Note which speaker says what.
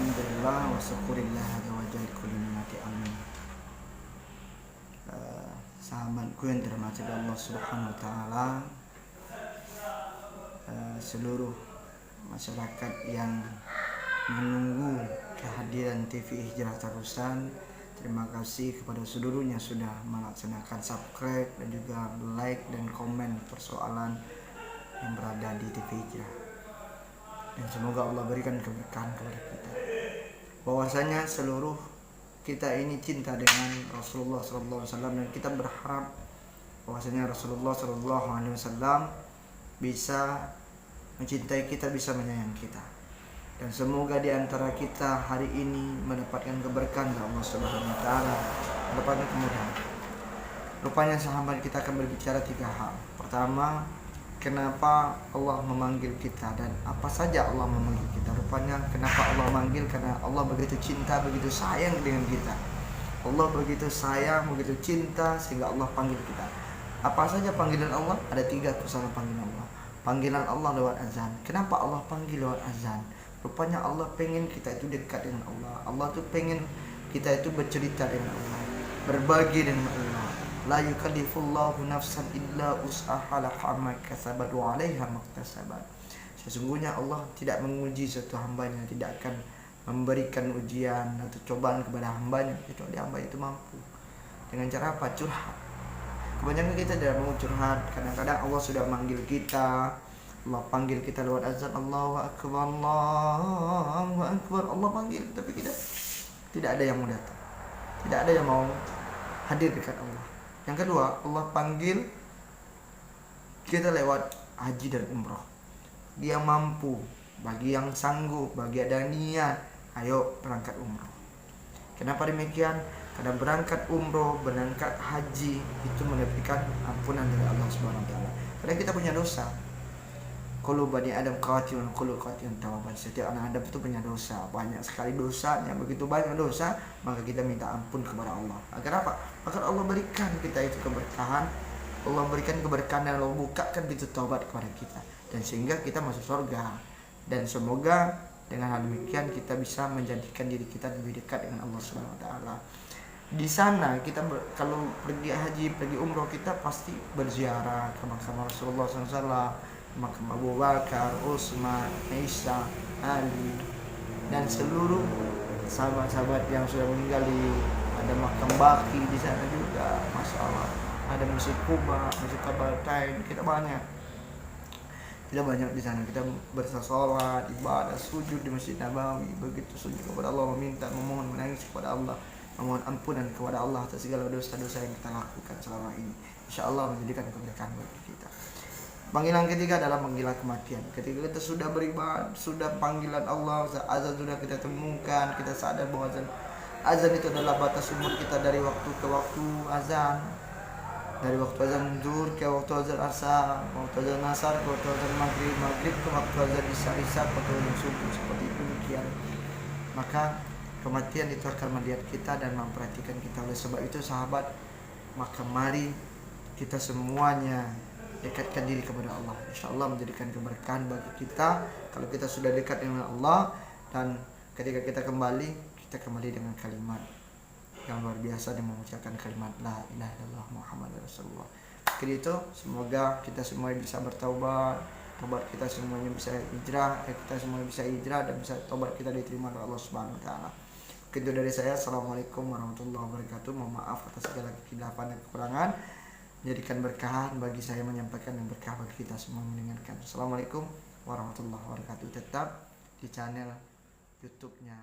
Speaker 1: Alhamdulillah wa syukurillah wa jalla kulli ni'mati amin. Sahabatku yang dirahmati Allah Subhanahu wa taala, seluruh masyarakat yang menunggu kehadiran TV Hijrah Tarusan, terima kasih kepada seluruhnya sudah melaksanakan subscribe dan juga like dan komen persoalan yang berada di TV Hijrah. Dan semoga Allah berikan keberkahan kepada kita. Bahwasanya seluruh kita ini cinta dengan Rasulullah SAW, dan kita berharap bahwasanya Rasulullah SAW bisa mencintai kita, bisa menyayangi kita. Dan semoga di antara kita hari ini mendapatkan keberkahan dari Allah Subhanahu wa taala, mendapatkan kemudahan. Rupanya sahabat, kita akan berbicara 3 hal. Pertama, kenapa Allah memanggil kita dan apa saja Allah memanggil kita. Rupanya kenapa Allah memanggil, karena Allah begitu cinta, begitu sayang dengan kita. Allah begitu sayang, begitu cinta sehingga Allah panggil kita. Apa saja panggilan Allah? Ada 3 personal panggilan Allah. Panggilan Allah lewat azan. Kenapa Allah panggil lewat azan? Rupanya Allah pengen kita itu dekat dengan Allah. Allah tuh pengen kita itu bercerita dengan Allah, berbagi dengan Allah. La yukallifullahu nafsan illa us'aha laha ma kasabat wa 'alaiha maktasabat. Sesungguhnya Allah tidak menguji suatu hambanya, tidak akan memberikan ujian atau cobaan kepada hambanya kecuali hamba itu mampu. Dengan cara apa? Curhat. Kebanyakan kita tidak mau curhat. Kadang-kadang Allah sudah manggil kita, Allah panggil kita lewat azan, Allahu akbar, Allahu akbar. Allah panggil, tapi kita tidak ada yang mau datang, tidak ada yang mau hadir dekat Allah. Yang kedua, Allah panggil kita lewat haji dan umroh. Dia mampu, bagi yang sanggup, bagi ada niat, ayo berangkat umroh. Kenapa demikian? Karena berangkat umroh, berangkat haji itu mendapatkan ampunan dari Allah Subhanahu wa taala. Karena kita punya dosa. Kullu bani Adam qatilun kullu qatilun tawwaban. Setiap anak Adam itu punya dosa, banyak sekali dosanya. Begitu banyak dosa, maka kita minta ampun kepada Allah. Agar apa? Agar Allah berikan kita itu keberkahan, Allah berikan keberkahan dan Allah bukakan pintu taubat kepada kita, dan sehingga kita masuk surga. Dan semoga dengan hal demikian kita bisa menjadikan diri kita lebih dekat dengan Allah Subhanahu wa taala. Di sana kita kalau pergi haji, pergi umroh, kita pasti berziarah ke makam Rasulullah SAW, makam Abu Bakar, Utsman, Isa, Ali, dan seluruh sahabat-sahabat yang sudah meninggal. Ada makam Baki di sana juga, Masya Allah. Ada Masjid Kuba, Masjid Qabatain, kita banyak di sana. Kita bersolat, ibadah, sujud di Masjid Nabawi. Begitu sujud kepada Allah, meminta, memohon, menangis kepada Allah, memohon ampunan kepada Allah atas segala dosa-dosa yang kita lakukan selama ini. Insya Allah menjadikan keberkahan bagi kita. Panggilan ketiga adalah panggilan kematian. Ketika kita sudah beribadah, sudah panggilan Allah, azan sudah kita temukan, kita sadar bahwa azan itu adalah batas umur kita dari waktu ke waktu azan. Dari waktu azan zuhur ke waktu azan asar, waktu azan asar ke waktu azan maghrib, maghrib ke waktu azan isya, ke waktu azan subuh, seperti itu demikian. Maka kematian itu akan melihat kita dan memperhatikan kita. Oleh sebab itu sahabat, maka mari kita semuanya dekatkan diri kepada Allah. Insya Allah menjadikan keberkahan bagi kita kalau kita sudah dekat dengan Allah. Dan ketika kita kembali dengan kalimat yang luar biasa dan mengucapkan kalimat la ilaha illallah Muhammadur Rasulullah. Jadi itu semoga kita semua bisa bertaubat, tobat kita semuanya bisa hijrah, kita semuanya bisa hijrah dan bisa tobat kita diterima oleh Allah Subhanahu wa taala. Itu dari saya. Assalamualaikum warahmatullahi wabarakatuh. Mohon maaf atas segala kekhilafan dan kekurangan. Menjadikan berkahan bagi saya menyampaikan yang berkah bagi kita semua mendengarkan. Assalamualaikum warahmatullahi wabarakatuh. Tetap di channel YouTube-nya